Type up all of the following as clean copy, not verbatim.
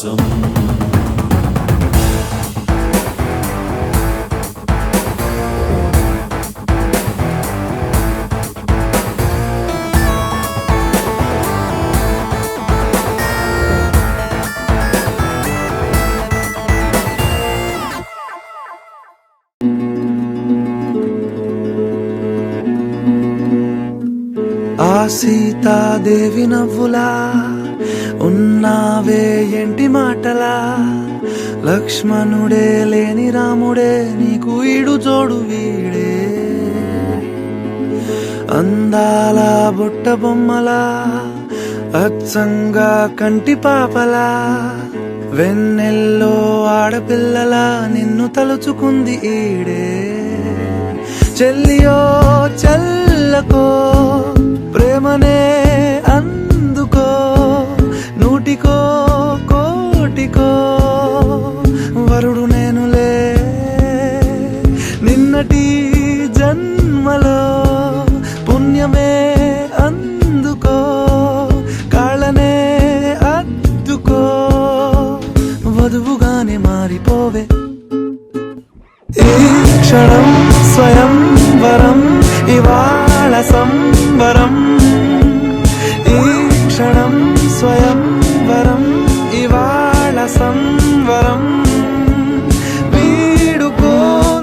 కోసం. ఆ సీతాదేవి నవ్వులా ఉన్నావే ఎంటి మాటలా, లక్ష్మణుడే లేని రాముడే నీకు ఈడు జోడు వీడే. అందాల బుట్ట బొమ్మలా అచ్చంగా కంటి పాపలా, వెన్నెల్లో ఆడపిల్లలా నిన్ను తలుచుకుంది ఈడే. చెల్లియో చల్లకో ప్రేమనే అందుకో, నూటికో కోటికో వరుడు నేనులే. నిన్నటి జన్మలో పుణ్యమే అందుకో, కాళ్ళనే అద్దుకో, వధువుగానే మారిపోవే. ఈ క్షణం స్వయంవరం ఇవాళ సంబరం, ఈ క్షణం స్వయంవరం ఇవాళ సంవరం. వీడుకోలు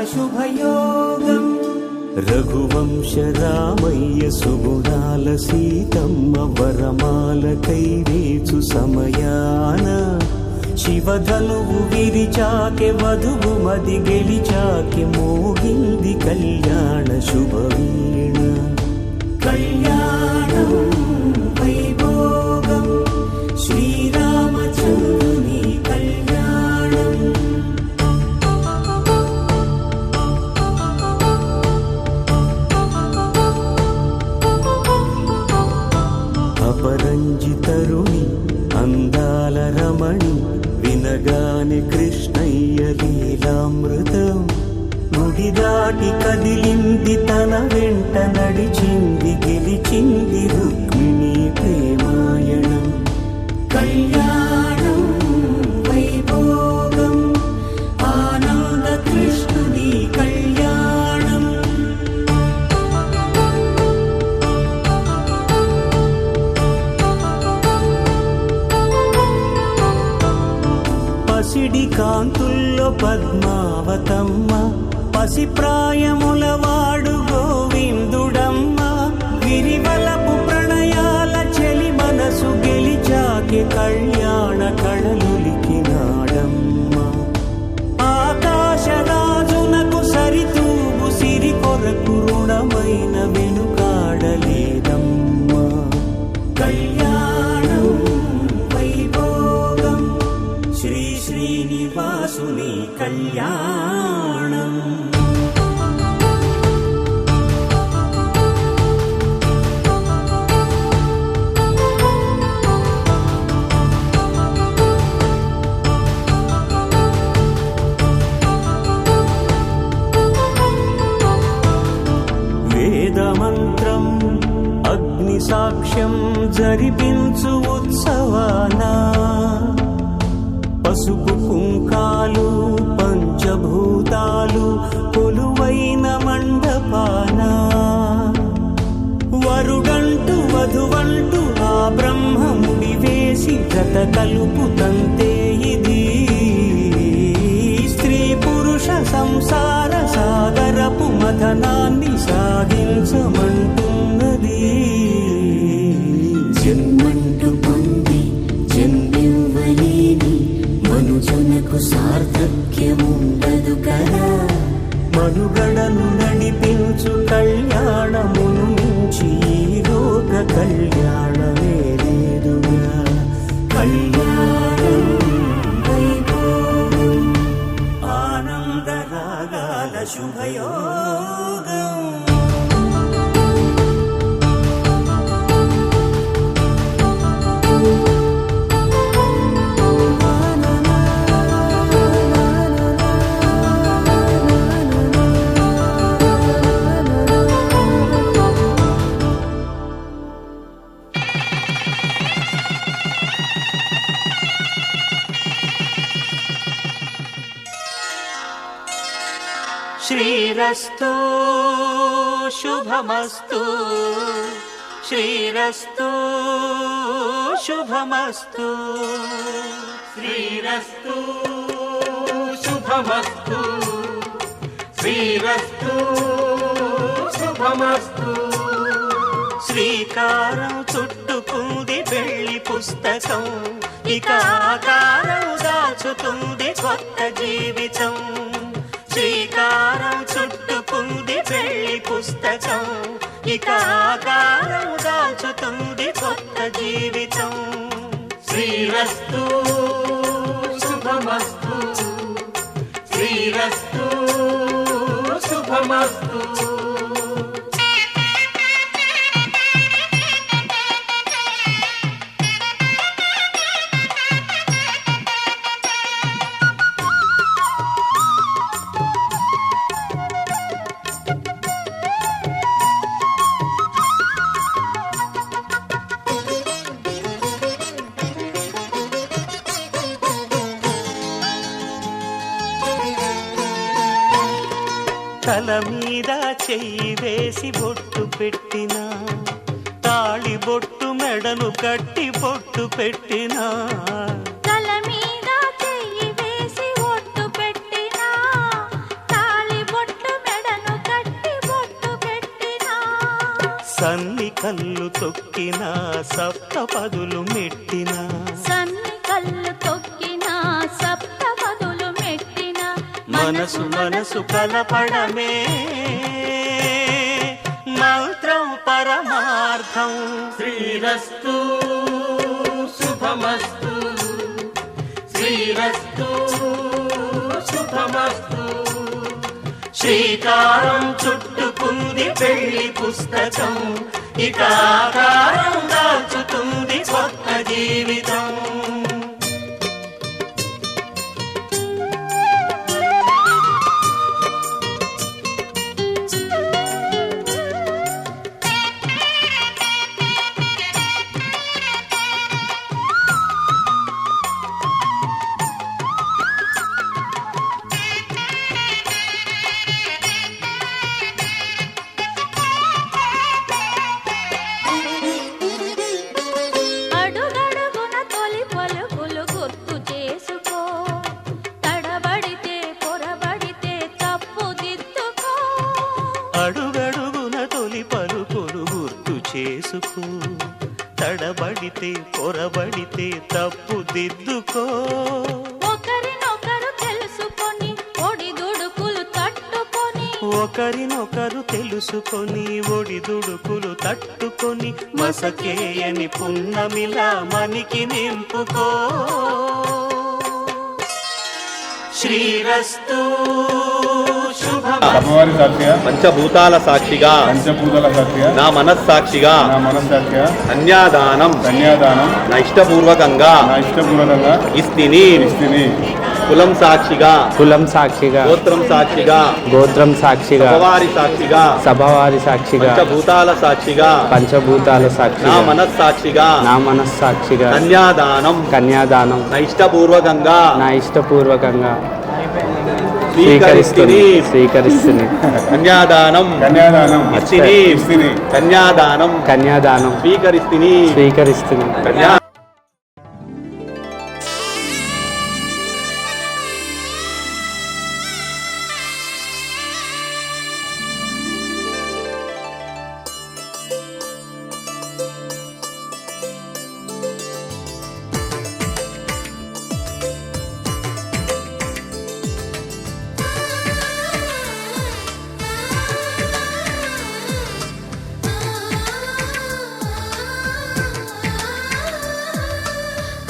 శుభయోగం రఘువంశ రామయ్య సుగుణాల సీతమ్మ వరమాల కైవేచు సమయాన శివధనువు విరిచాకె వధువు మది గెలిచాకె మోగింది కళ్యాణ శుభవీణ కళ్యాణం వైభోగం శ్రీరామచంద్రుని కళ్యాణం అపరంజి తరుణి అందాల రమణి వినగాని కృష్ణయ్య లీలామృతం గుడి దాటి కదిలింది తన వెంట నడిచింది గెలిచింది రుక్మిణి ప్రేమాయణం కళ్యాణం వైభోగం ఆనంద కృష్ణుని కళ్యాణం పసిడి కాంతుల్లో పద్మావతమ్మ పసిప్రాయముల వాడు గోవిందుడమ్మ గిరివలపు ప్రణయాల చెలి మనసు గెలిచాకి కళ్యాణ కళలులికినాడమ్మ ఆకాశరాజునకు సరితూగు సిరి కొరకు రుణమైన వెనుకాడలేదమ్మ కళ్యాణం వైభోగం శ్రీ శ్రీనివాసుని కళ్యాణం వేదమంత్రం అగ్ని సాక్ష్యం జరిపించు ఉత్సవానా పసుపు కుంకాలు పంచభూతాలు కొలువైన మండపాన వరుడంటూ వధువంటూ ఆ బ్రహ్మముడి వేసి జత కలుపుతంతే ఇది స్త్రీ పురుష సంసార సాగరపు మథనాన్ని సాగించమంటున్నది జన్మంటూ పొంది జన్మివ్వలేని మనుజునకు సార్థక్యముండదు కదా మనుగడను నడిపించు కళ్యాణమును మించి ఈ లోక కళ్యాణమే లేదుగా కళ్యాణం వైభోగం ఆనంద రాగాల శుభయోగం శ్రీరస్తు శుభమస్తు శ్రీరస్తు శుభమస్తు శ్రీరస్తు శుభమస్తు శ్రీరస్తు శుభమస్తు శ్రీకారం చుట్టుకుంది పెళ్లి పుస్తకం ఇక ఆకారం దాచుతుంది కొత్త జీవితం శ్రీకారం చుట్టుకుంది పెళ్లి పుస్తకం ఇక ఆకారం దాచుతుంది కొత్త జీవితం శ్రీరస్తు శుభమస్తు శ్రీరస్తు శుభమస్తు తల మీద చెయ్యి వేసి బొట్టు పెట్టినా తాళి బొట్టు మెడను కట్టి బొట్టు పెట్టినా తల మీద చెయ్యి వేసి ఒట్టు పెట్టినా తాళి సన్ని కళ్ళు తొక్కిన సప్తపదులు మెట్టిన సన్ని కళ్ళు తొక్కిన సప్తపదులు మెట్టిన మనసు మనసు కలపడమే మంత్రం పరమార్థం. శ్రీరస్తు శుభమస్తు శ్రీరస్తు శుభమస్తు. శ్రీకారం చుట్టుకుంది పెళ్లి పుస్తకం, ఇక ఆకారం దాల్చుతుంది కొత్త జీవితం. అడుగడుగున తొలి పలుకులు గుర్తు చేసుకో, తడబడితే పొరబడితే తప్పుదిద్దుకో. అడుగడుగున తొలి పలుకులు గుర్తు చేసుకో, తడబడితే పొరబడితే తప్పుదిద్దుకో. ఒకరినొకరు తెలుసుకొని ఒడిదుడుకులు తట్టుకొని, ఒకరినొకరు తెలుసుకొని ఒడిదుడుకులు తట్టుకొని మసకేయని పున్నమిలా మనికి నింపుకో. శ్రీరస్తు శుభం. అమ్మవారి సాక్షిగా పంచభూతాల సాక్షిగా పంచభూతాల సాక్షిగా నా మనస్సాక్షిగా నా మనస్సాక్షిగా కన్యాదానం కన్యాదానం నా ఇష్టపూర్వకంగా నా ఇష్టపూర్వకంగా ఇస్తిని. ఇస్తిని. కులం సాక్షిగా కులం సాక్షిగా గోత్రం సాక్షిగా గోత్రం సాక్షిగా సభవారి సాక్షిగా సభవారి సాక్షిగా పంచభూతాల సాక్షిగా పంచభూతాల నా సాక్షిగా మనస్సాక్షిగా నా మనస్సాక్షిగా కన్యాదానం కన్యాదానం నా ఇష్టపూర్వకంగా నా ఇష్టపూర్వకంగా స్వీకరిస్తుని. స్వీకరిస్తుని కన్యాదానం కన్యాదానం ఇస్తిని. ఇస్తిని. కన్యాదానం కన్యాదానం స్వీకరిస్తుని. స్వీకరిస్తుని కన్యా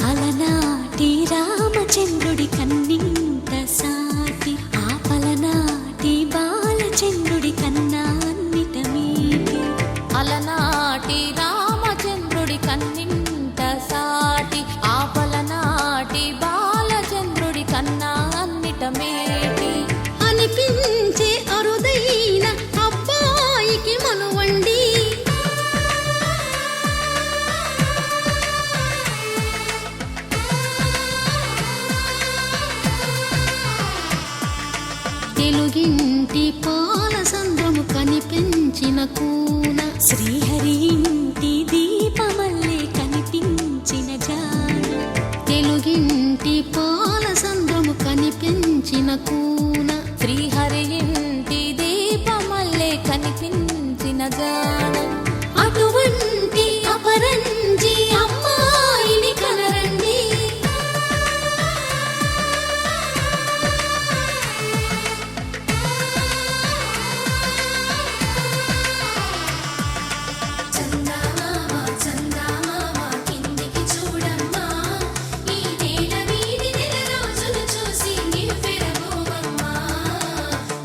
అలనాటి రామచంద్రుడి కన్నింత సాటి, ఆపలనాటి బాలచంద్రుడి కన్నా అన్నిట మీటి. అలనాటి రామచంద్రుడి కన్నింట సాటి, ఆపలనాటి బాలచంద్రుడి కన్నా అన్నిట మేటి. అనిపించే అరుదైన అబ్బాయికి మనువండి, తెలుగింటి పాల సంద్రము కనిపించిన కూన, శ్రీహరి ఇంటి దీపమల్లే కనిపించిన జాన. తెలుగింటి పాల సంద్రము కనిపించిన కూన, శ్రీహరి ఇంటి దీపమల్లే కనిపించిన జాడ. అటువంటి అపరంజి అమ్మాయిని కనరండి. చందమామ చందమామ కిందికి చూడమ్మా, ఈ నేల వీధి నెల రోజులు చూసి నివ్వెరబోవమ్మా.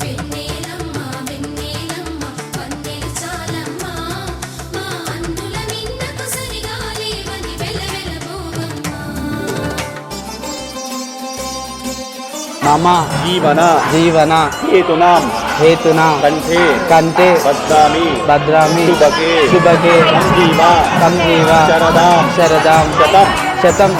వెన్నెలమ్మ వెన్నెలమ్మ వన్నెలు చాలమ్మా, మా అన్నుల నిన్నకు సరిగా లేవని వెలవెలబోవమ్మా. మమ జీవన జీవన హేతునాం హేతునా కంఠే కంటే బద్దామి భద్రామి శుభకే శుభకే సంజీవ సంజీవ శరదాం శరదాం శతం శతం.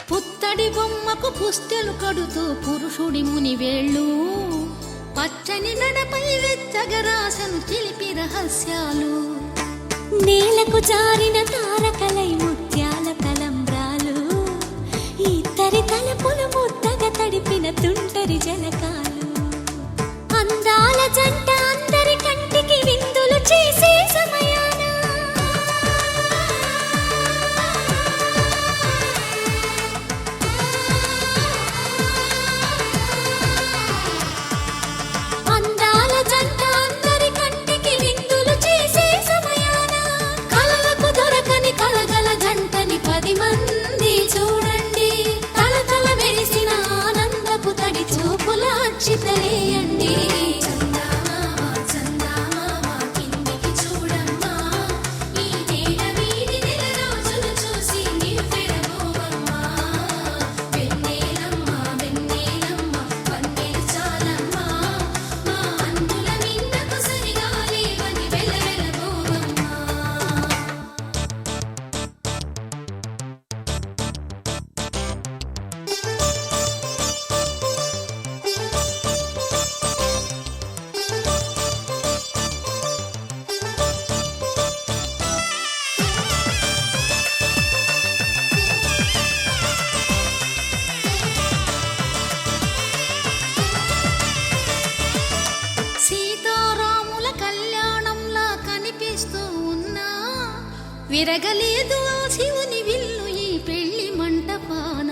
పుత్తడి బొమ్మకు పుస్తెలు కడుతూ పురుషుడి ముని వేళ్ళు, పచ్చని నడపై వెచ్చగరాసను చిలిపి రహస్యాలు నేలకు జారిన తారకలై ముత్యాల తలంబ్రాలు ఇద్దరి తలపులు ముద్దగా తడిపిన తుంటరి జలకాలు అందాల జంట అందరి కంటికి విందులు చేసే సమయాన అందాల జంట అందరి కంటికి విందులు చేసే సమయాన కలలకు దొరకని కలగల జంటని 10 మంది చూడండి తలతల మెరిసిన ఆనందపు తడి చూపుల అక్షితలేయండి చందమామ చందమామ కిందికి చూడమ్మా ఈ నేల వీడి నెల రోజులు చూసి నివ్వెరబోవమ్మా వెన్నెలమ్మ వెన్నెలమ్మ వన్నెలు చాలమ్మా మా అన్నుల మిన్నకు సరిగా లేవని వెలవెలబోవమ్మా సీతారాముల కళ్యాణంలా కనిపిస్తూ ఉన్నా విరగలేదు ఆ శివుని విల్లు ఈ పెళ్లి మంటపాన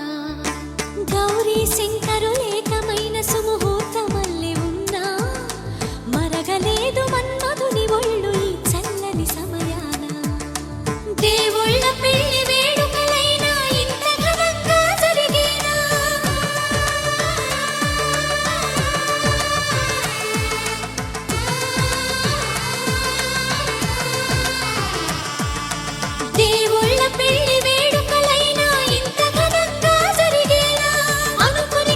గౌరీ శంకరు ఏకమైన సుముహూర్తమల్లె ఉన్నా మరగలేదు మన్మధుని ఒళ్ళు ఈ చల్లని సమయాన దేవుళ్ళ పెళ్లి వేడుకలైనా ఇంత ఘనంగా జరిగేనా దేవుళ్ళ పెళ్లి వేడుకలైనా ఇంత ఘనంగా జరిగేనా అనుకుని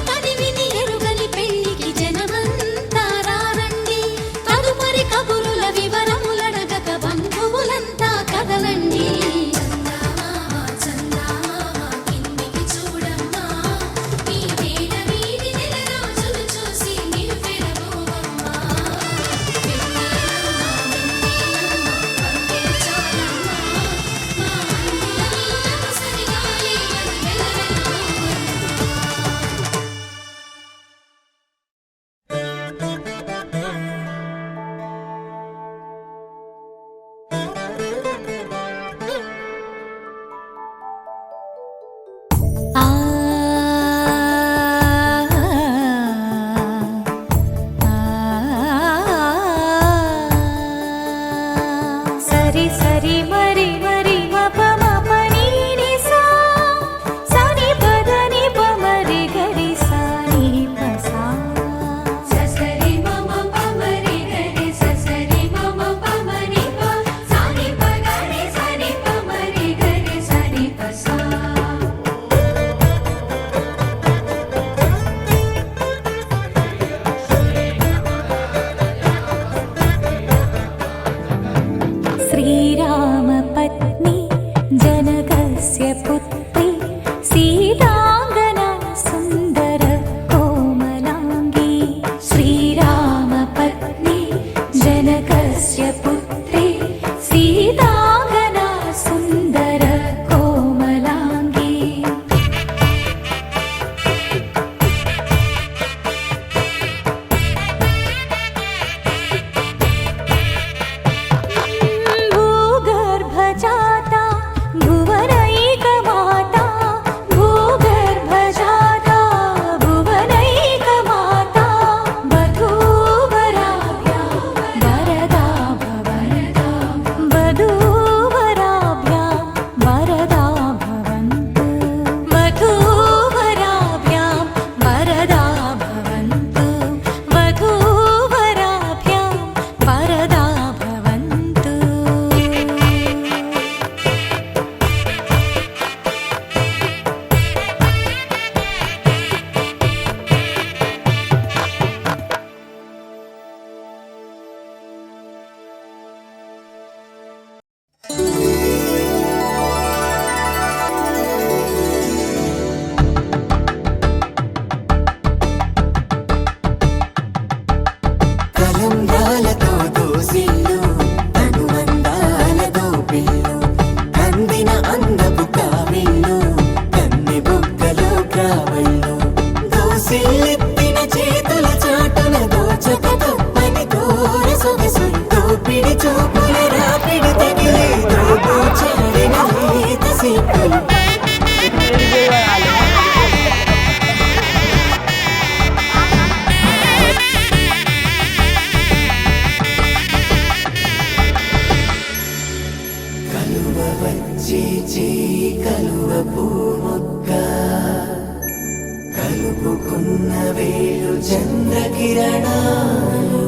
చంద్రకిరణాలు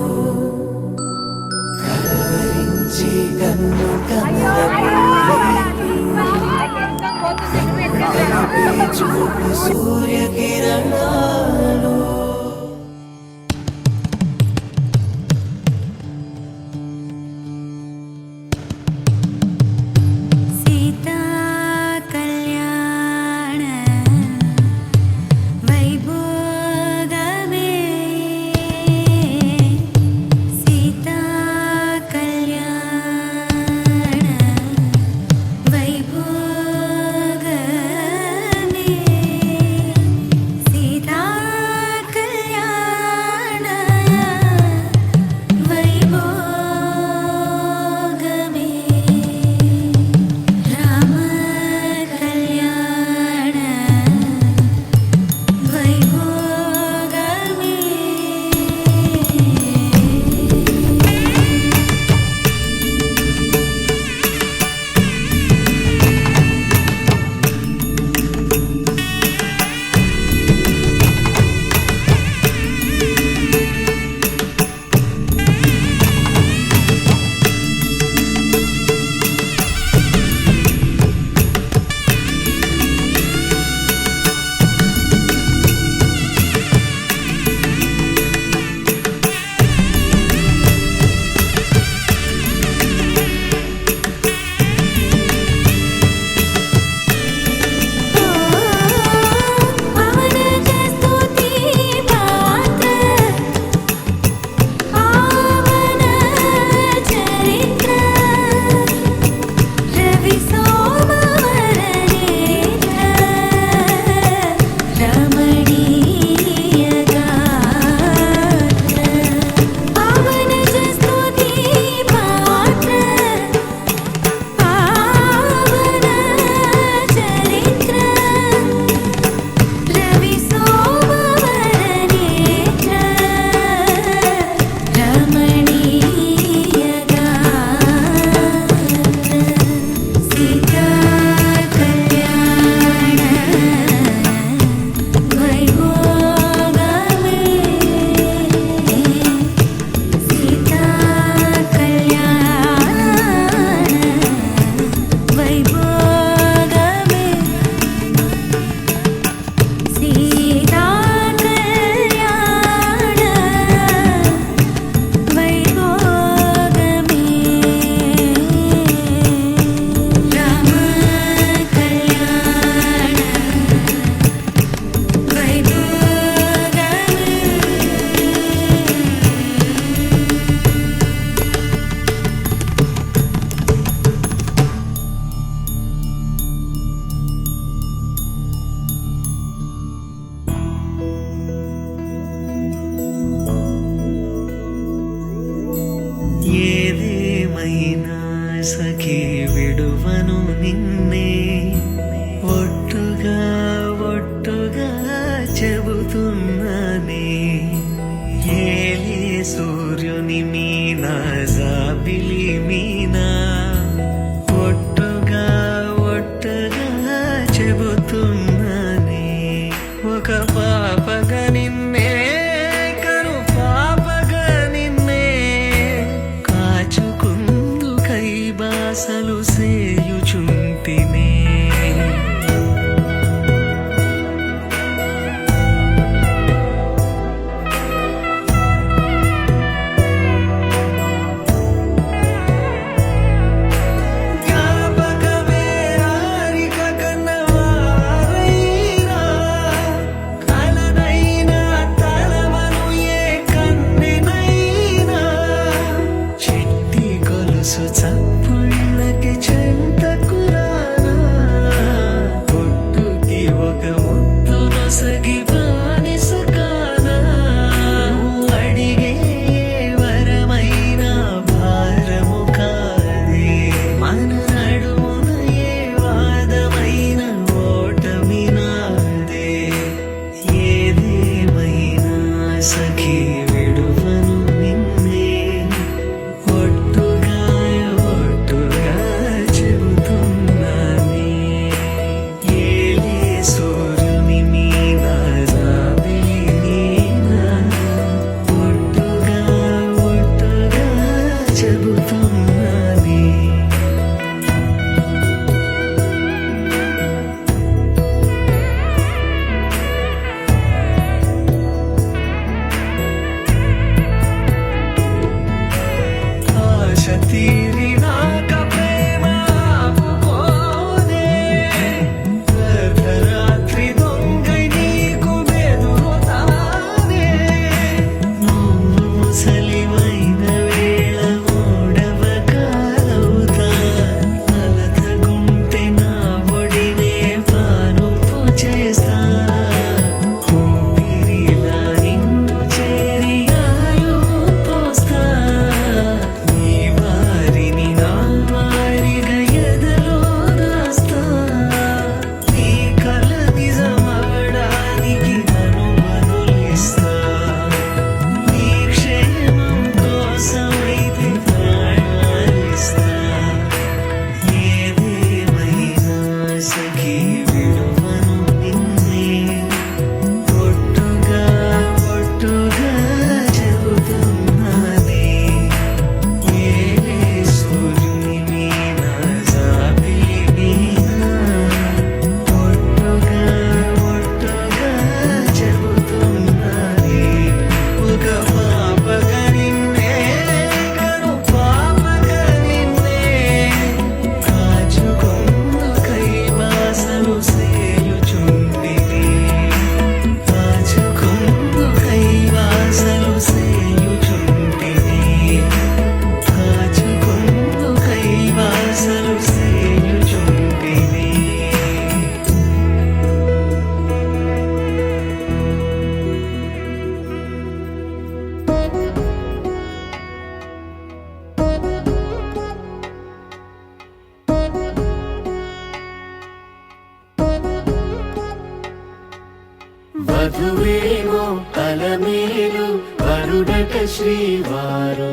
కలవరించి కన్ను చూపు సూర్యకిరణాలు సీతా కళ్యాణ వైభోగమే సీతా కళ్యాణ వైభోగమే సీతా కళ్యాణ వైభోగమే రామ కళ్యాణ వైభోగమే పవన స్తుతి పాత్ర పావన చరిత్ర రవి సోమవర నేత్ర రమణీయ గాత్ర పవన స్తుతి పాత్ర పావన చరిత్ర రవి సోమవర నేత్ర రమణీయ గాత్ర సీతా కళ్యాణ వైభోగమే సీతా కళ్యాణ వైభోగమే సీతా కళ్యాణ వైభోగమే రామ కళ్యాణ వైభోగమే ఏదేమైనా సఖీ విడువను నిన్నే ఒట్టుగా ఒట్టుగా చెబుతున్నానే ఏలే సూర్యుని మీనా జాబిలి మీనా ఒట్టుగా ఒట్టుగా చెబుతున్నానే ఒక పాపగా నిన్నే కను పాపగా నిన్నే కాచుకుందు కైబాసలు సేయుచుంటినే జ్ఞాపకమే రారిక కన్నవారైనా కలనైనా వధువేమో అలమేలు వరుడట శ్రీవారు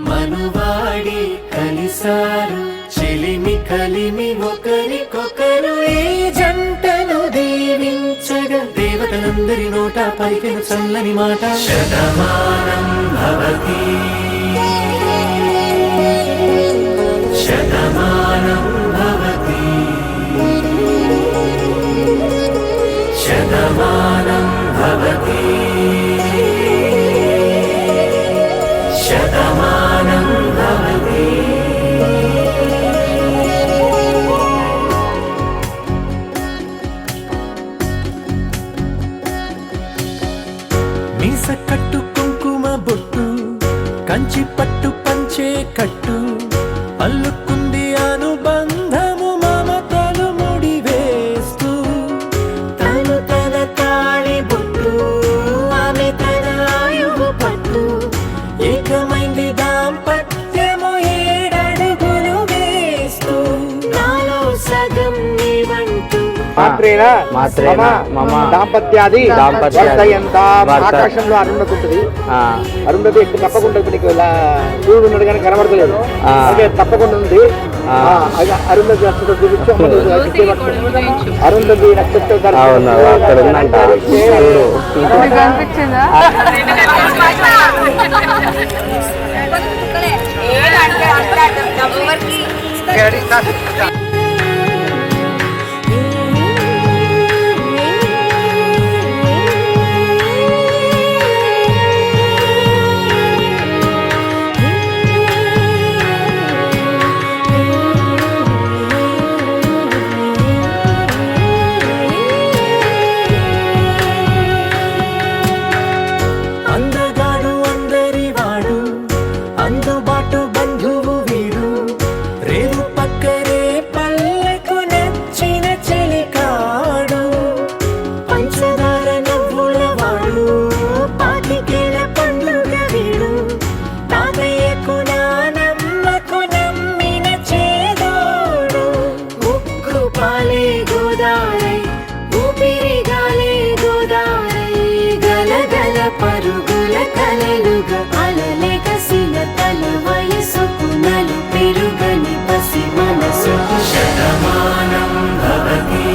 మనువాడి కలిసారు చెలిమి కలిమి ఒకరికొకరు ఈ జంటను దీవించగా దేవతలందరి నోట పలికిన చల్లని మాట శతమానం భవతి శతమానం భవతి శతమానం భవతి శతమానం భవతి. మీస కట్టు కుంకుమ బొట్టు కంచి పట్టు పంచే కట్టు అల్లుకుంది అనుబంధము మమతలు ముడి వేస్తూ తను తన తాళి బొట్టు ఆమె తన ఆయువు పట్టు ఏకమైంది దాంపత్యము 7 అడుగులు వేస్తూ నాలో సగం నీవంటూ మాత్రేనా మాత్రేనా మమ దాంపత్యాది దాంపత్యాది ఆకాశంలో అరుంధతి ఉంటుంది. ఆ, అరుంధతి ఎక్కువ తప్పకుండా నీకు ఇలా చూడు ఉన్నాడు కానీ కనబడతలేదు. ఆ. అలాగే తప్పకుండా ఉంది. ఆ. అరుంధతి నక్షత్రం చూపించు. అరుంధతి నక్షత్రం అవును అక్కడ ఉందంట చూడు. అందగాడు అందరి వాడు అందుబాటు బంధువు వీడు రేవు పక్కనే పల్లెకు నచ్చిన చెలికాడు పంచదార నవ్వుల వాడు పాతికేల పండుగ వీడు తాతయ్యకు నానమ్మకు నమ్మిన చేదోడు ఉక్కు పాలే గోదావరి ఊపిరి గాలే గోదావరి గలగల పరుగుల కలలుగా అలలే కసిన తల వయసుకు నలు పెరుగని పసి మనసు శతమానం భవతి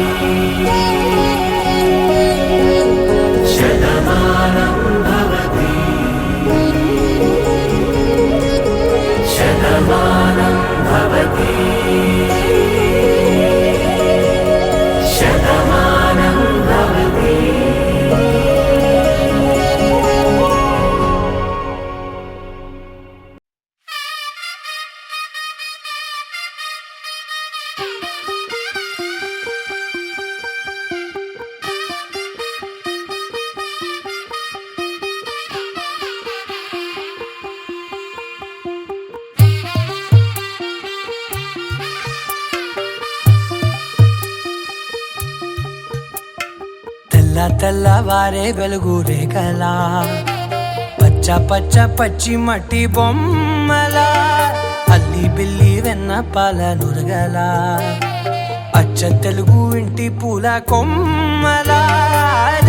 శతమానం భవతి శతమానం భవతి శతమానం భవతి. తెల్ల తెల్లవారే వెలుగు రేఖలా పచ్చ పచ్చ పచ్చి మట్టి బొమ్మలా అల్లి బిల్లి వెన్న పాల నురగలా అచ్చ తెలుగు ఇంటి పూల కొమ్మలా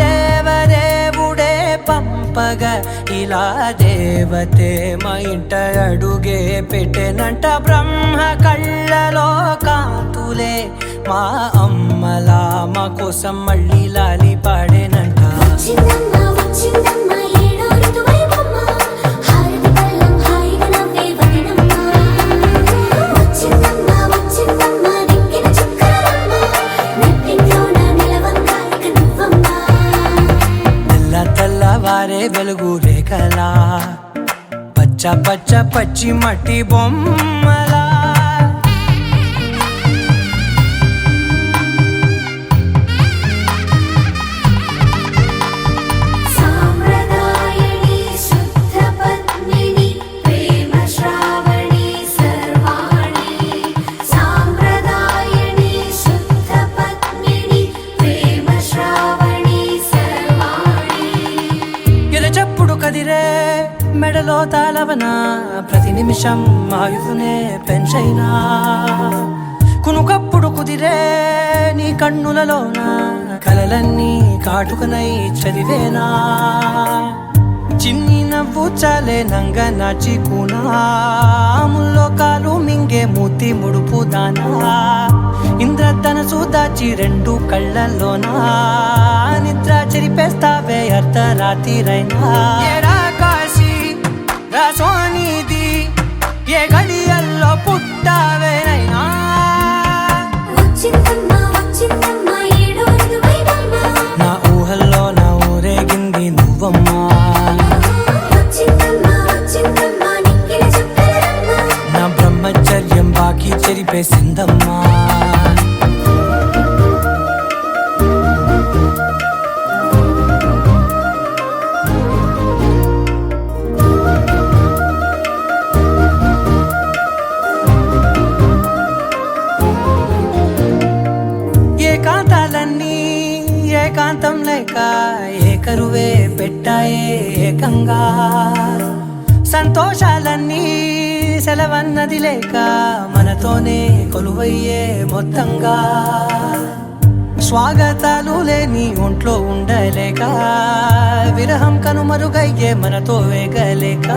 దేవదేవుడే పంపగా ఇలా దేవతే మా ఇంట అడుగే పెట్టెనంట బ్రహ్మ కళ్ళలో కాంతులే మా అమ్మలా మా కోసం మళ్ళీ లాలి పాడేనంట వచ్చిందమ్మ వచ్చిందమ్మ ఏడో ఋతువైవమ్మ హారతి పళ్ళం హాయిగా నవ్వే వదినమ్మ వచ్చిందమ్మ వచ్చిందమ్మ దిక్కిన చుక్కలమ్మ నెట్టింట్లోన నిలవంగా ఇక నువ్వమ్మ తెల్ల తెల్లవారే వెలుగు రేఖలా పచ్చ పచ్చ పచ్చి మట్టి బొమ్మలా సాంప్రదాయని శుద్ధ పద్మిని ప్రేమ శ్రావణి సర్వాణి సాంప్రదాయని శుద్ధ పద్మిని ప్రేమ శ్రావణి సర్వాణి ఎరచప్పుడు కదిరే మెడలో తాళవన ప్రతి నిమిషం ఆయువునే పెంచైనా కునుకప్పుడు కుదిరే నీ కన్నులలోన కలలన్నీ కాటుకనై చదివేనా చిన్ని నవ్వు చాలే నంగ నాచి కూనాముల్లో కాలు మింగే మూతి ముడుపు దానా ఇంద్రధనసు దాచి రెండు కళ్ళల్లోనా నిద్ర చెరిపేస్తావే అర్ధరాత్రిరైనా ఏరా కాశీ రా సోనిది ఏ గడియల్లో పుట్టావేనైనా వచ్చిందమ్మా వచ్చిందమ్మా ఏడో ఋతువైవమ్మా నా ఊహల్లో నా ఊరేగింది నువ్వమ్మా వచ్చిందమ్మా వచ్చిందమ్మా నిక్కిన చుక్కలమ్మా నా బ్రహ్మచర్యం బాకీ చెరిపేసిందమ్మా ఏకాంతాలన్నీ ఏకాంతం లేక ఏకరువే పెట్టాయే ఏకంగా సంతోషాలన్నీ సెలవన్నది లేక మనతోనే కొలువయ్యే మొత్తంగా స్వాగతాలు లేని ఒంట్లో ఉండలేక విరహం కనుమరుగయ్యే మనతో వేగలేక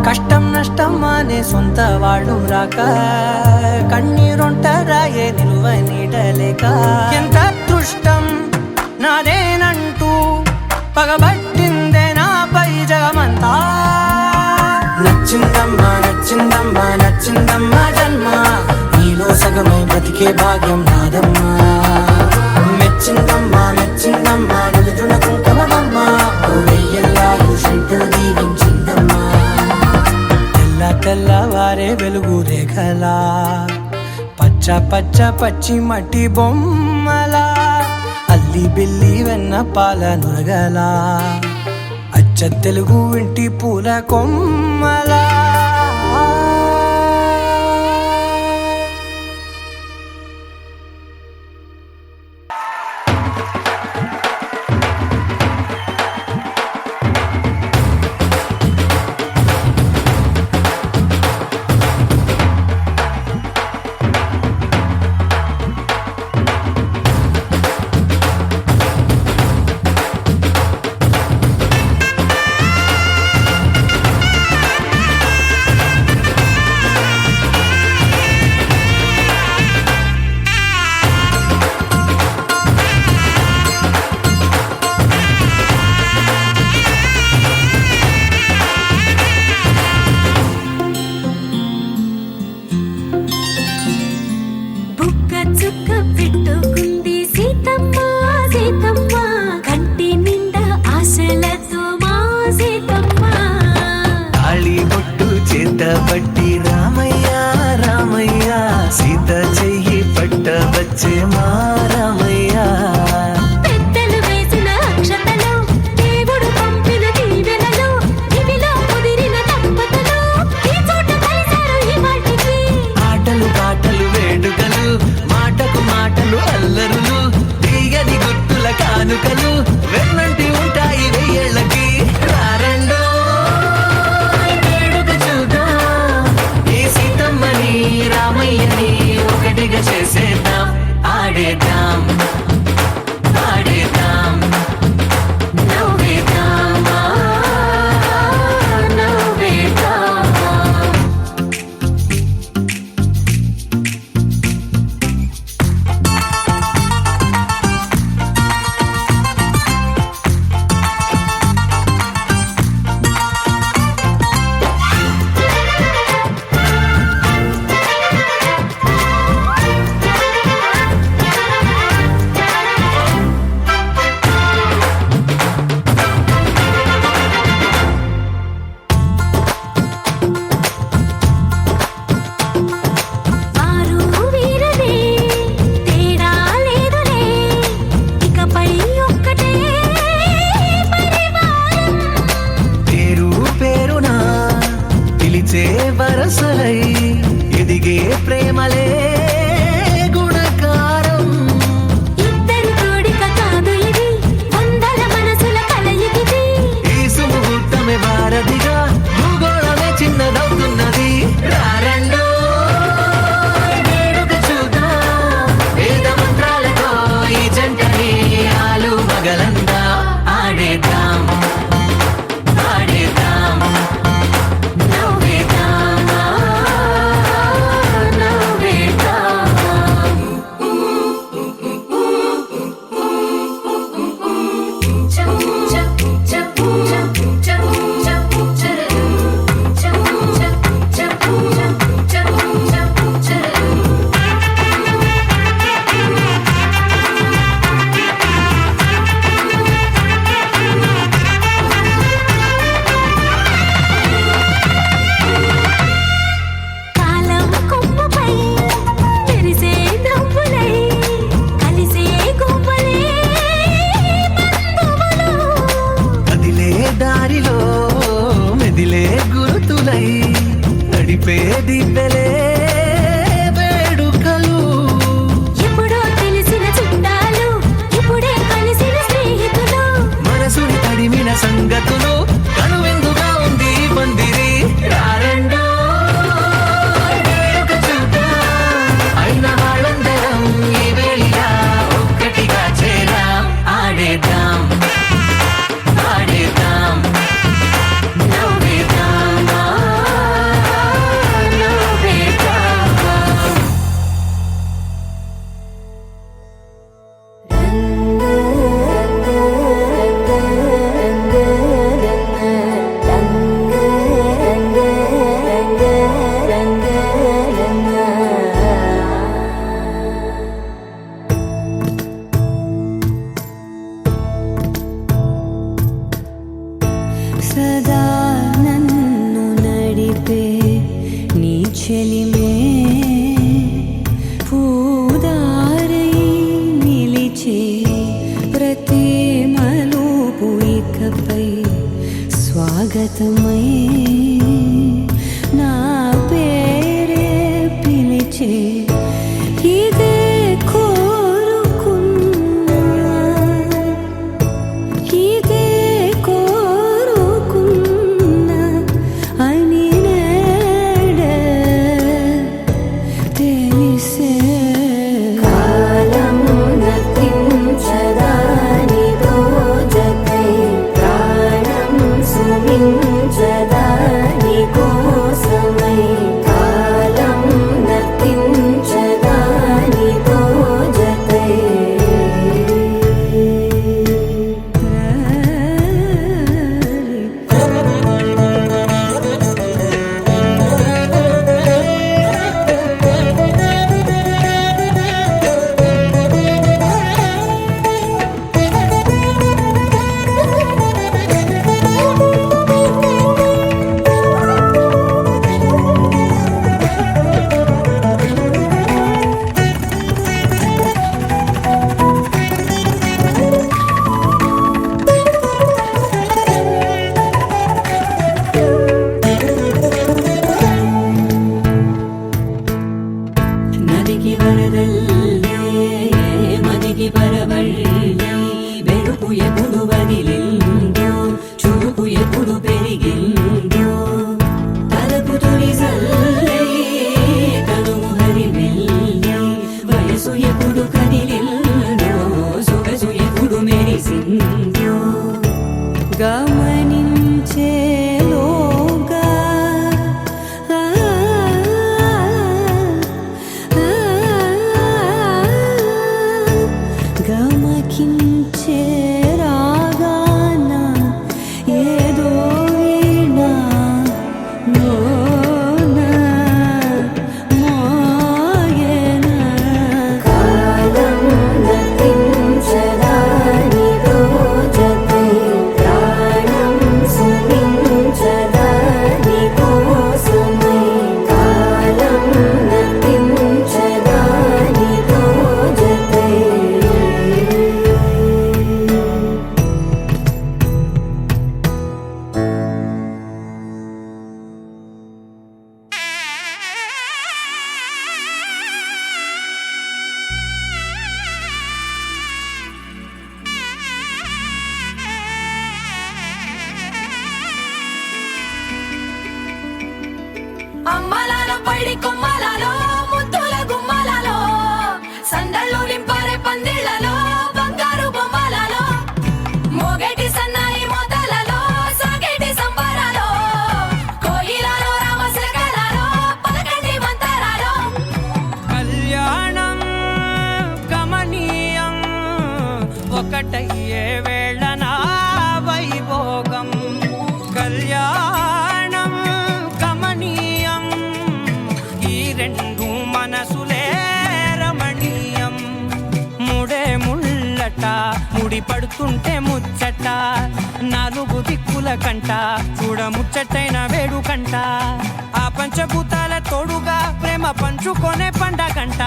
కష్టం నష్టం అనే సొంత వాళ్ళు రాక కన్నీరొంటరాయే నిలువ నీడలేక ఎంత అదృష్టం నాదేనంటూ పగబట్టిందే నాపై జగమంతా నచ్చిందమ్మా నచ్చిందమ్మా నచ్చిందమ్మా జన్మ నీలో సగమై బ్రతికే భాగ్యం నాదమ్మా మెచ్చిందమ్మా మెచ్చిందమ్మా నిలుచున్న కుంకుమమ్మా వెయ్యల్లాలు శంకరు దీవించిందమ్మా తెల్ల తెల్లవారే వెలుగు రేఖలా పచ్చ పచ్చ పచ్చి మట్టి బొమ్మలా అల్లి బిల్లి వెన్న పాల నురగలా అచ్చ తెలుగు ఇంటి పూల కొమ్మలా బుక్క చుక్క పెట్టుకుంది సీతమ్మ సీతమ్మ కంటి నిండా ఆశలతో మా సీతమ్మ తాళి బొట్టు చేత పట్టి రామయ్య రామయ్య సీత చెయ్యి పట్ట వచ్చే మా రామయ్య పెద్దలు వేసిన అక్షతలు దేవుడు పంపిన దీవెనలు ఇవిలో కుదిరిన దంపతులు ఈ చోట కలిశారు ఈ వాటికి ఆటలు పాటలు వేడుకలు మాటకు మాటలు అల్లరులు తీయని గుర్తుల కానుకలు వెన్నంటి ఉంటాయి వెయ్యేళ్ళకి రారండో వేడుక చూద్దాం ఈ సీతమ్మని రామయ్యని ఒకటిగా చేసేద్దాం ఆడేద్దాం ఆడేద్దాం నవ్వేద్దాం నవ్వేద్దాం నింపే దివ్వెలే వేడుకలు. ఎప్పుడో తెలిసిన చుట్టాలు ఇప్పుడే కలిసిన స్నేహితులు, మనసుని తడిమిన సంగతులు కనువిందుగా ఉంది ఈ పందిరి. రారండో వేడుక చూద్దాం, అయిన వాళ్ళందరం ఈ వేళ ఒక్కటిగా చేరాం. ఆడేద్దాం ఆడేద్దాం నవ్వేద్దాం నవ్వేద్దాం. సదా నన్ను నడిపే నీ చెలిమే పూదారై నిలిచే ప్రతి మలుపు ఇకపై స్వాగతమై నా పేరే పిలిచే ఇదే కోరుకున్నా ఇదే కోరుకున్నా అని నేడే తెలిసే. కాలం నతించదానిదో జతై ప్రాణం సుమించదాని కోసమై. కాలం నతించదానిదో జతై నదికి వరదల్లే మదికి పరవళ్ళే వెలుపు ఎప్పుడు వదిలిందో చురుకు ఎప్పుడు పెరిగిందో తలపు తొలి సల్లే కనుము హరివెల్లే వయసు ఎప్పుడు కదిలిందో సొగసు ఎప్పుడు మెరిసిందో గమనించేలోగా గమకించే రాగాన ఏదో వీణా మోన మోయన. కాలం నతించదానిదో జతై ప్రాణం సుమించదాని కోసమై. కాలం నతించదానిదో జతై అమ్మలాలో పైడి కొమ్మలాలో ముద్దుల గుమ్మలాలో సందళ్ళు నింపారే పందిళ్లలో బంగారు బొమ్మలలో మోగేటి సన్నాయి మోతలలో సాగేటి సంబరాలో కోయిలలో రామశకలలో పలకండి మంతరాలో. కళ్యాణం గమనీయం ఒకటయ్యే వేళ నా వైభోగం. కళ్యాణం గమనీయం ఈ రెండు మనసులే రమణీయం. ముడే ముళ్ళట ముడి పడుతుంటే ముచ్చట నాలుగు దిక్కుల కంట చూడ ముచ్చటైన వేడుకంట. ఆ పంచభూతాల తోడుగా ప్రేమ పంచుకొనే పండగంట.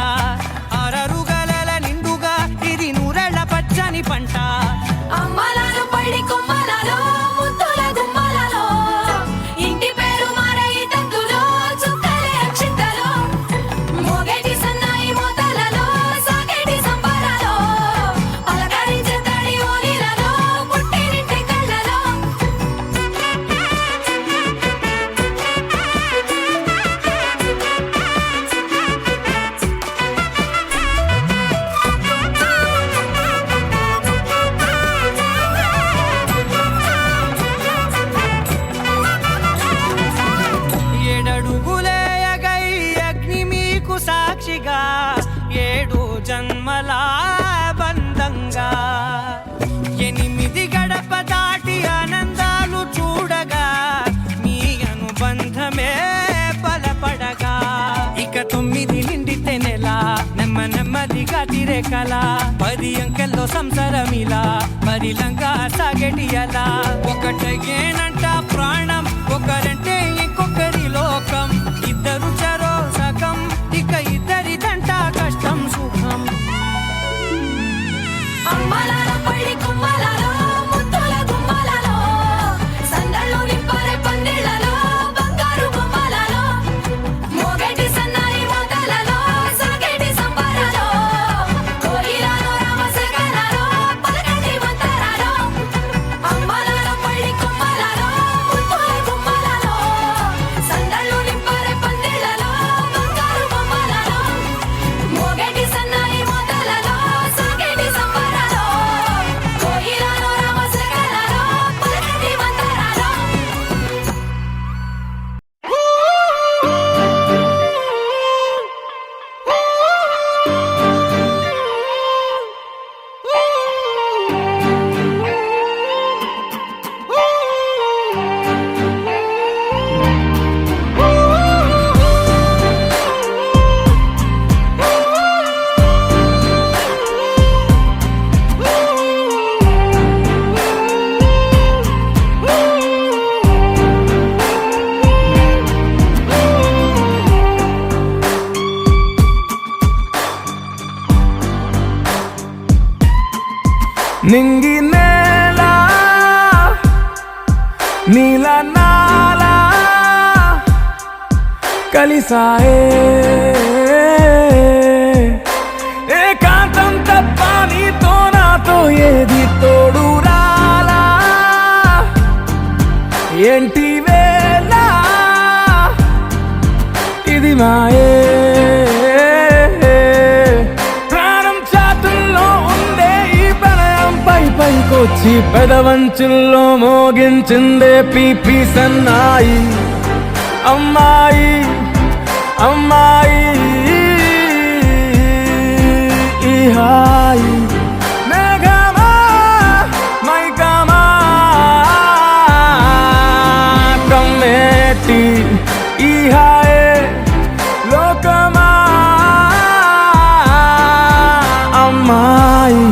అరరుగలల నిండుగా ఇది నూరెళ్ళ పచ్చని పంట. అమ్మలాలో పైడి కొమ్మలాలో ముద్దుల గుమ్మలలో ఇంటి పేరు మారే తందులో చుక్కల 8 గడప దాటి ఆనందాలు చూడగా మీ అనుబంధమే బలపడగా ఇక 9 నిండితే నెల నెమ్మదిగా తిరే కల 10 అంకెల్లో సంసారమిలా పరిలంగా సాగటి అలా ఒకటేనంట ప్రాణం ఒకరంటే ఇంకొకరి లోకం ఇద్దరు చరో సగం ఇక ఇద్దరిదంట కష్టం సుఖం అమ్మలాలో పడి కొమ్మలాలో ముద్దుల గుమ్మలాలో సందళ్ళు నింపారే పందిళ్ళలో బంగారు బొమ్మలాలో మోగేటి సన్నాయి మోతలలో సాగేటి సంబరాలో కోయిలాలో రామశకనాలో పలకటి మంతరాలో అమ్మలాలో పడి కొమ్మలాలో ముద్దుల గుమ్మలాలో సందళ్ళు నింపారే పందిళ్ళలో బంగారు బొమ్మలాలో మోగేటి సన్నాయి మోతలలో సాగేటి సంబరాలో కోయిలాలో రామశకనాలో పలకటి మంతరాలో నింగి నేల నీల నాల కలిసాయే ఏకాంతం తప్ప నీతో నాతో ఏది తోడు రాలా ఏంటి వేళ ఇది మాయే ప్రాణం చాతుల్లో ఉందే ఈ ప్రణయం పైకొచ్చి పెదవంచుల్లో మోగించిందే పీపీ సన్నాయి అమ్మాయి అమ్మాయి ఈ హాయి మేఘమా మైకమా కమ్మేటి ఈ హాయే లోకమా అమ్మాయి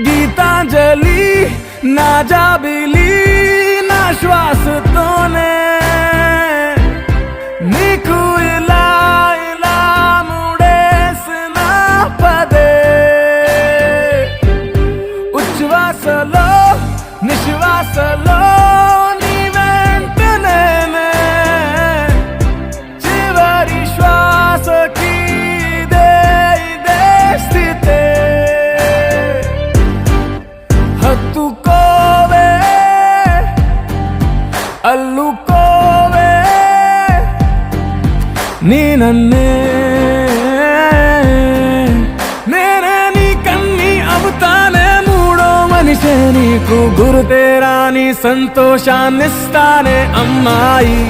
గీతాంజలి నా జాబిలి నా శ్వాసతోనే నీకు ఇలా ఇలా ముడేసిన పదే ఉచ్ఛ్వాసలో నిశ్వాసలో నీ వెంట నేనే చివరి శ్వాసకి ఇదే స్థితే హత్తుకోవే అల్లుకోవే నీ నన్నే నేనే నీ కన్ని అవుతానే మూడో మనిషే నీకు గురుతేరాని సంతోషాన్నిస్తానే అమ్మాయి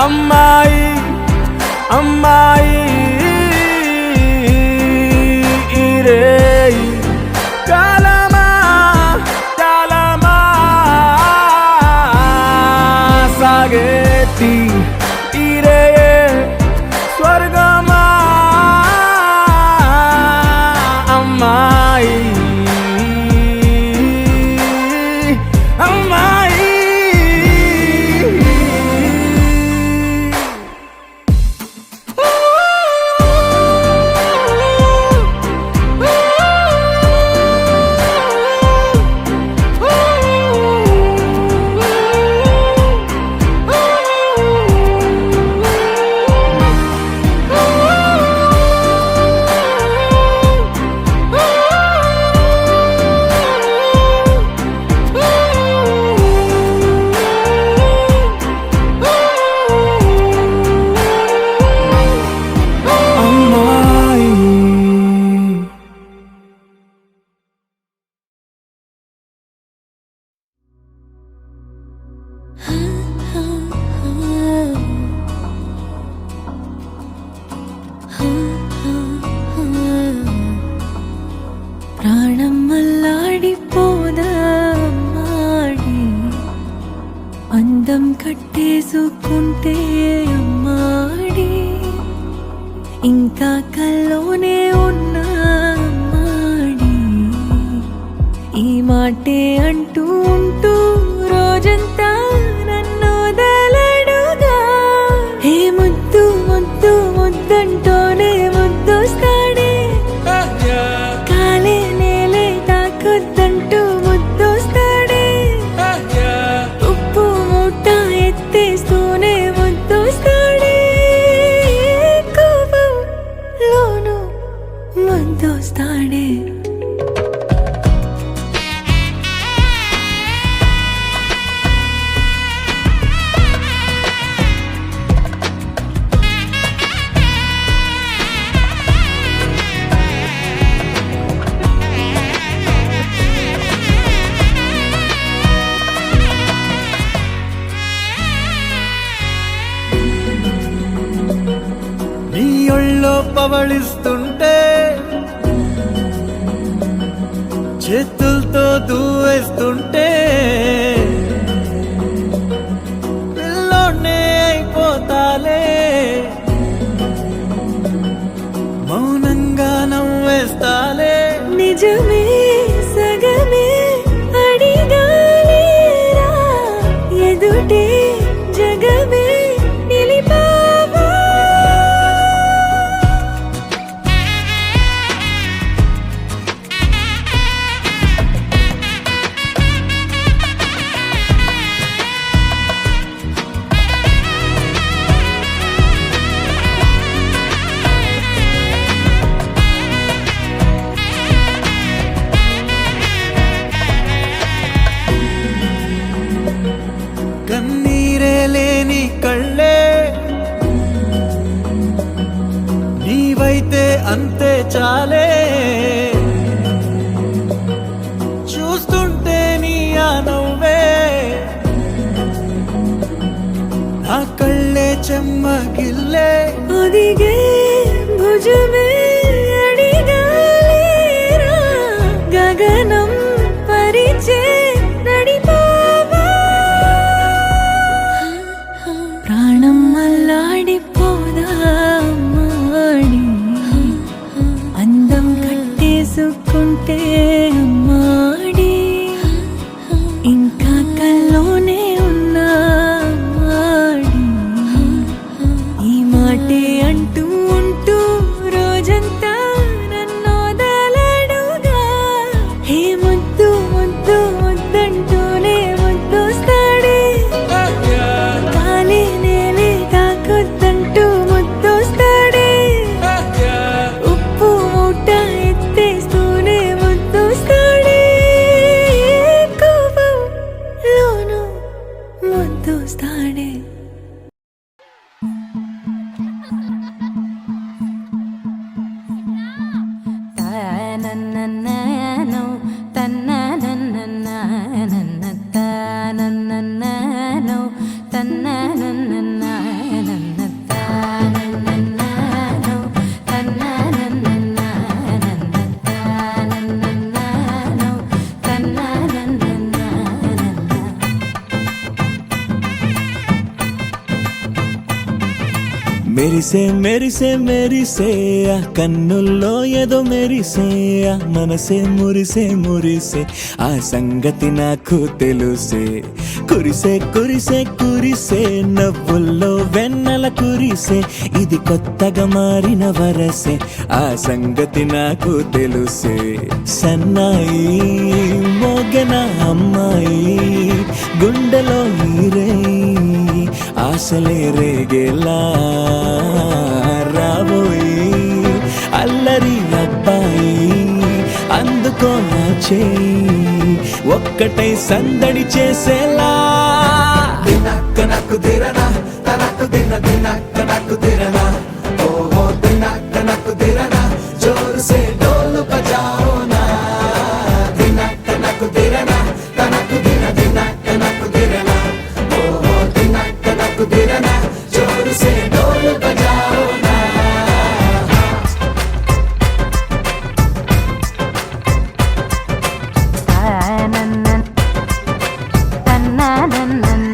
అమ్మాయి అమ్మాయి ఈ రేయి కాలమా కాలమా సాగేటి ఈ రేయే స్వర్గమా అమ్మాయి అమ్మాయి అనుకుంటే అమ్మాడి ఇంకా కల్లోనే ఉన్నా అమ్మాడి ఈ మాటే అంటూ ఉంటూ రోజంతా నన్ను వదలడుగా హే ముద్దు ముద్దు ముద్దంటూనే ముద్దొస్తాడే కాలే నేలే తాకొద్దంటూ ముద్దొస్తాడే ఉప్పు మూట ఎత్తేస్తూనే ముద్దొస్తాడే కోపంలోను ముద్దొస్తాడే నీ ఒళ్ళో పవళిస్తుంటే చేతులతో దూవేస్తుంటే పిల్లోనే అయిపోతాలే మౌనంగా నవ్వేస్తాలే నిజమే సగమే అడిగాలేరా ఎదుటే జగమే నిలిపావా కన్నీరే లేని కళ్ళే నీవైతే అంతే చాలే చూస్తుంటే నీ ఆ నవ్వే నా కళ్ళే చెమ్మగిల్లే ఒదిగే భుజమే అడిగాలేరా గగనం పరిచే నడిపావా ప్రాణం అల్లాడిపోదా అమ్మాడి అందం కట్టేసుకుంటే అమ్మాడి ఇంకా కల్లోనే ఉన్నా అమ్మాడి ఈ మాటే అంటూ ఉంటూ రోజంతా నన్ను వదలడుగా హే ముద్దు ముద్దు ముద్దంటూనే ముద్దొస్తాడే కాలే నేలే తాకొద్దంటూ ముద్దొస్తాడే ఉప్పు మూట ఎత్తేస్తూనే ముద్దొస్తాడే కోపంలోను ముద్దొస్తాడే తనననననో తనననననన తనననననో తనననననన తనననననో తనననననన తనననననో తనననననన మెరిసే మెరిసే మెరిసే ఆ కన్నుల్లో ఏదో మెరిసే ఆ మనసే మురిసే మురిసే ఆ సంగతి నాకు తెలుసే కురిసే కురిసే కురిసే నవ్వుల్లో వెన్నెల కురిసే ఇది కొత్తగా మారిన వరసే ఆ సంగతి నాకు తెలుసే సన్నాయి మోగన అమ్మాయి గుండెలో ఈరే ఆశలే రేగేలా రాబోయి అల్లరి అబ్బాయి అందుకో నా చేయి ఒక్కటై సందడి చేసేలా దినక్క నాకు దిరనా తనకు దిన దినక్క నాకు దిరనా ఓహో దినక్క నాకు దిరనా జోరు సే డోలు బజాओ నా దినక్క నాకు దిరనా తనకు దిన దినక్క నాకు దిరనా ఓహో దినక్క నాకు దిరనా జోరు సే డోలు బజాओ నా తననననన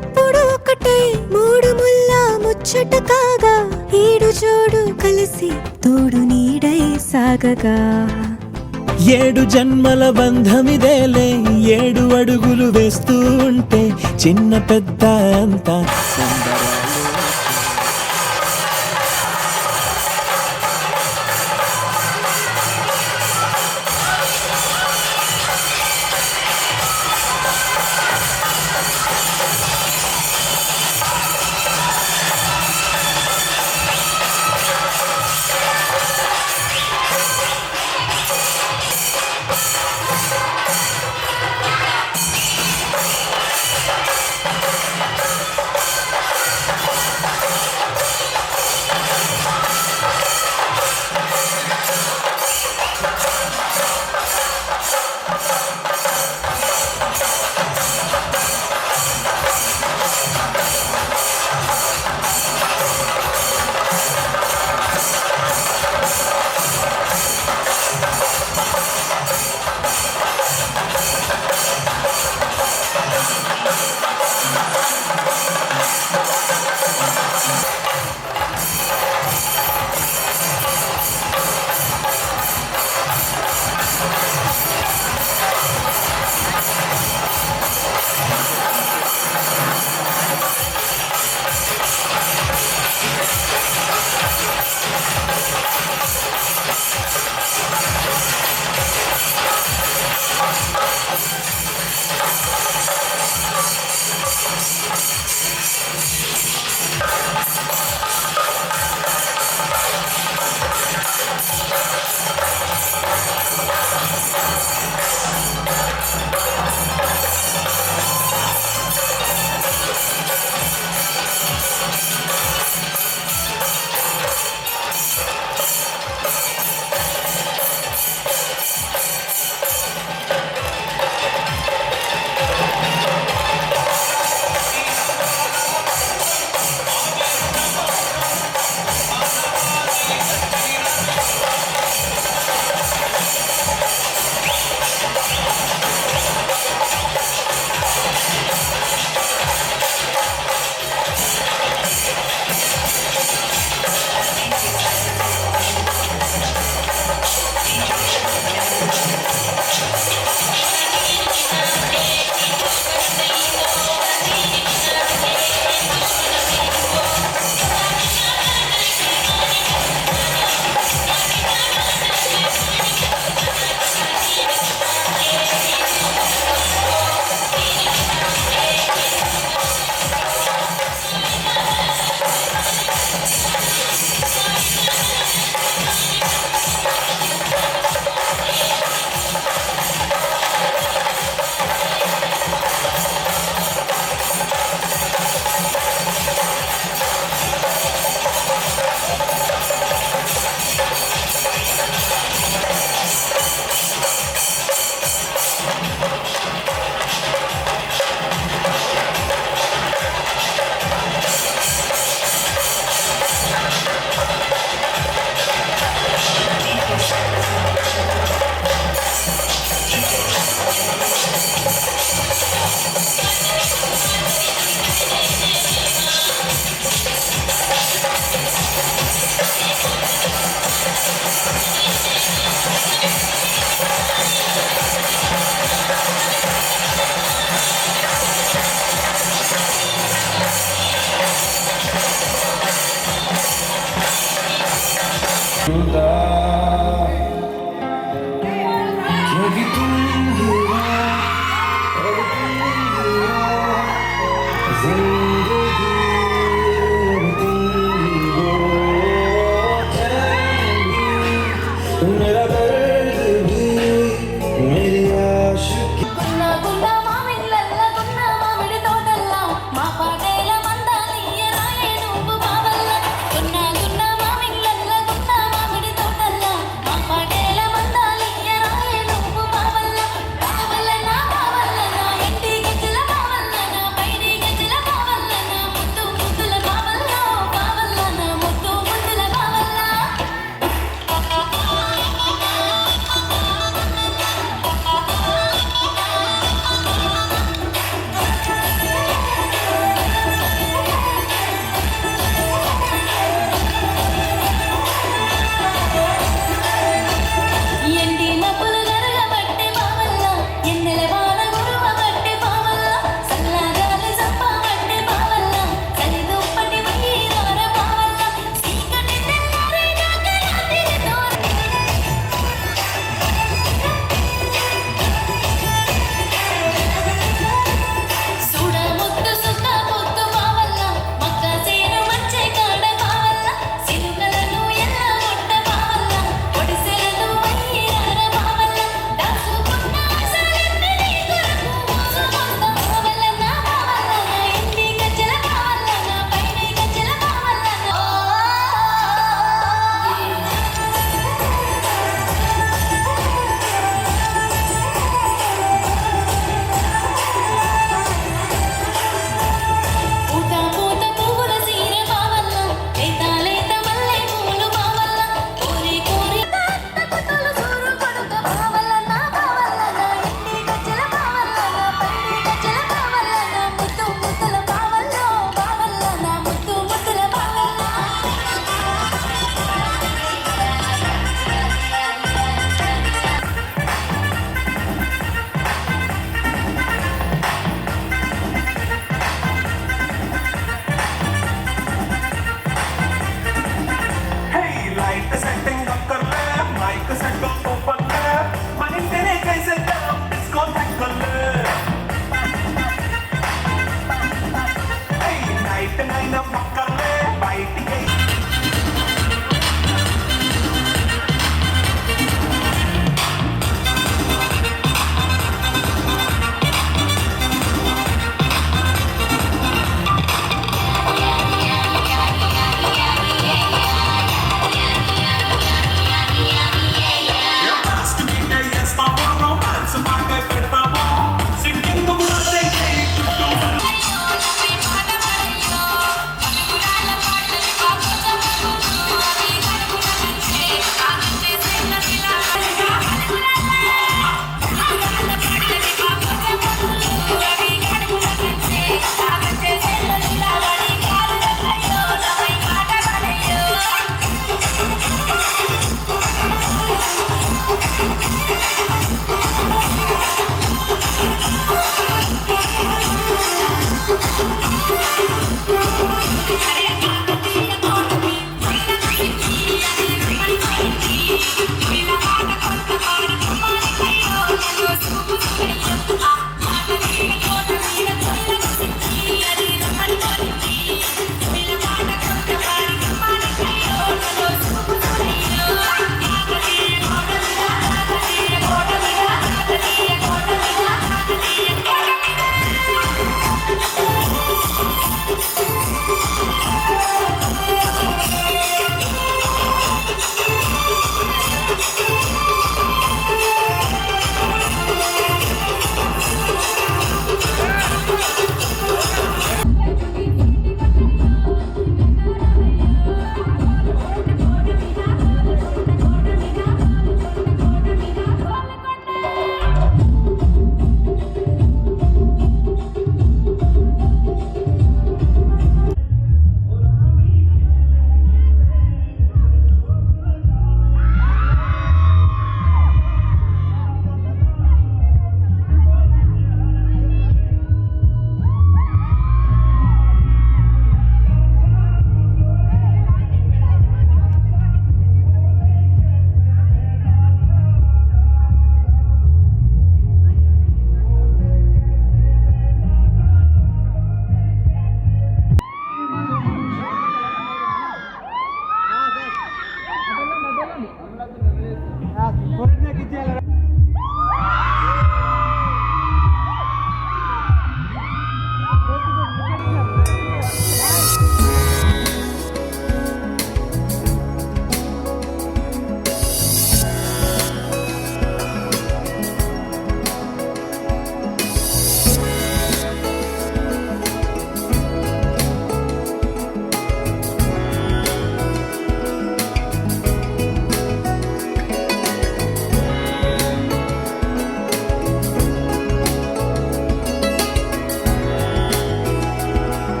ఎప్పుడు ఒకటై మూడు ముల్ల ముచ్చట కాగా ఏడు జోడు కలిసి తోడు నీడై సాగగా 7 జన్మల బంధమిదేలే 7 అడుగులు వేస్తూ ఉంటే చిన్న పెద్ద అంతా సంబరాలు.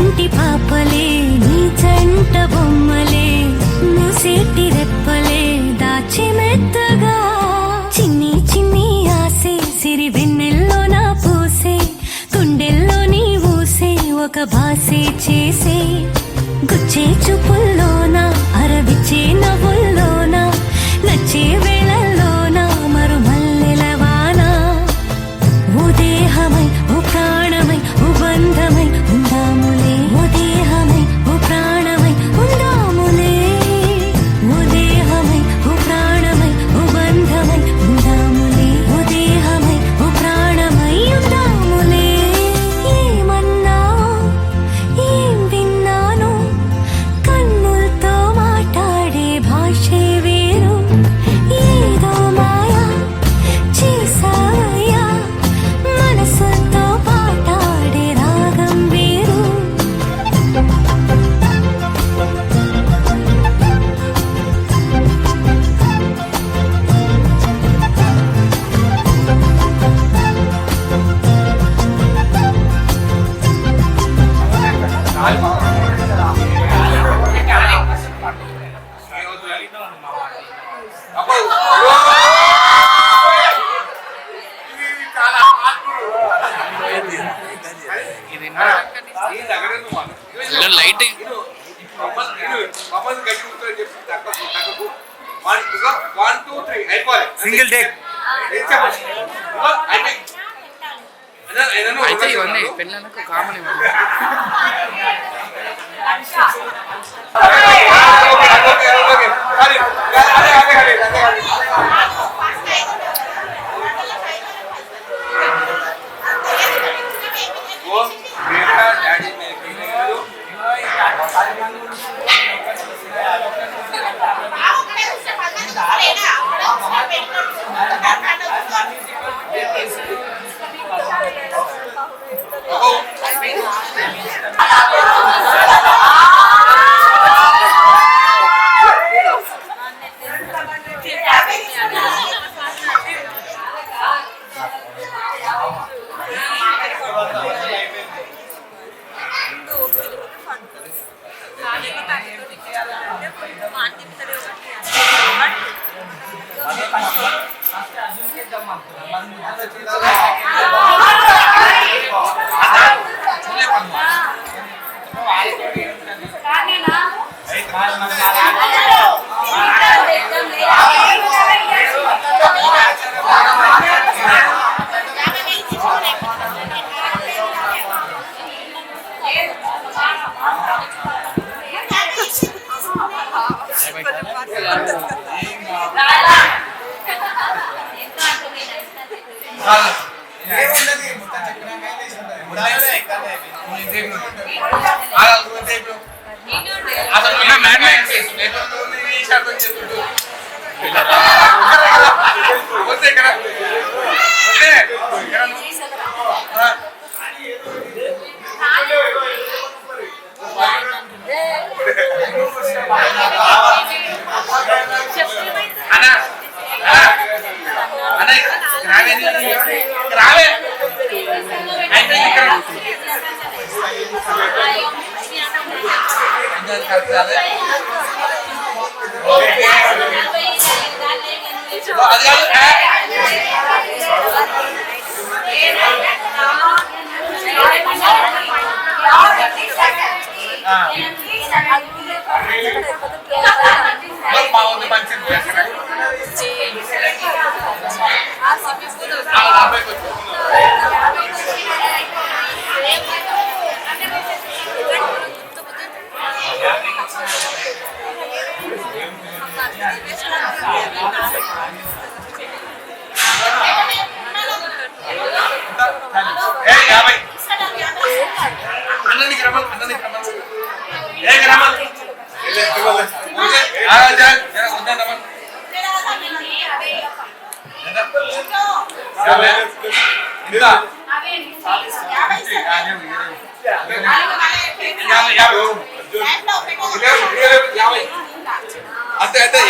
చంటి పాపలే నీ జంట బొమ్మలే మూసేటి రెప్పలే దాచి మెత్తగా చిన్ని చిన్ని ఆసే సిరి వెన్నెల్లో నా పూసే గుండెల్లో నీ ఊసే ఒక భాసే చేసే గుచ్చే చూపుల్లోనా అరవిచ్చే నవ్వుల్లోనా నచ్చే వేళల్లోనా మరు మల్లెలవానా ఓ దేహమై ఓ ప్రాణమై ఓ బంధమై ఉందాములే ఓ దేహమై ఓ ప్రాణమై ఉందాములే ఓ దేహమై ఓ ప్రాణమై ఓ బంధమై ఉందాములే ఓ దేహమై ఓ ప్రాణమై ఉందాములే ఏమన్నా ఏం విన్నాను కన్నులతో మాట్లాడే భాషే వేరు ఏదో మాయా చేసావయ్యా మనసుతో పాటాడే రాగం వేరు సింగిల్ టేక్ అయితే ఇవన్నీ పెళ్ళకు కామన్ ఇవ్వండి. అంతే 50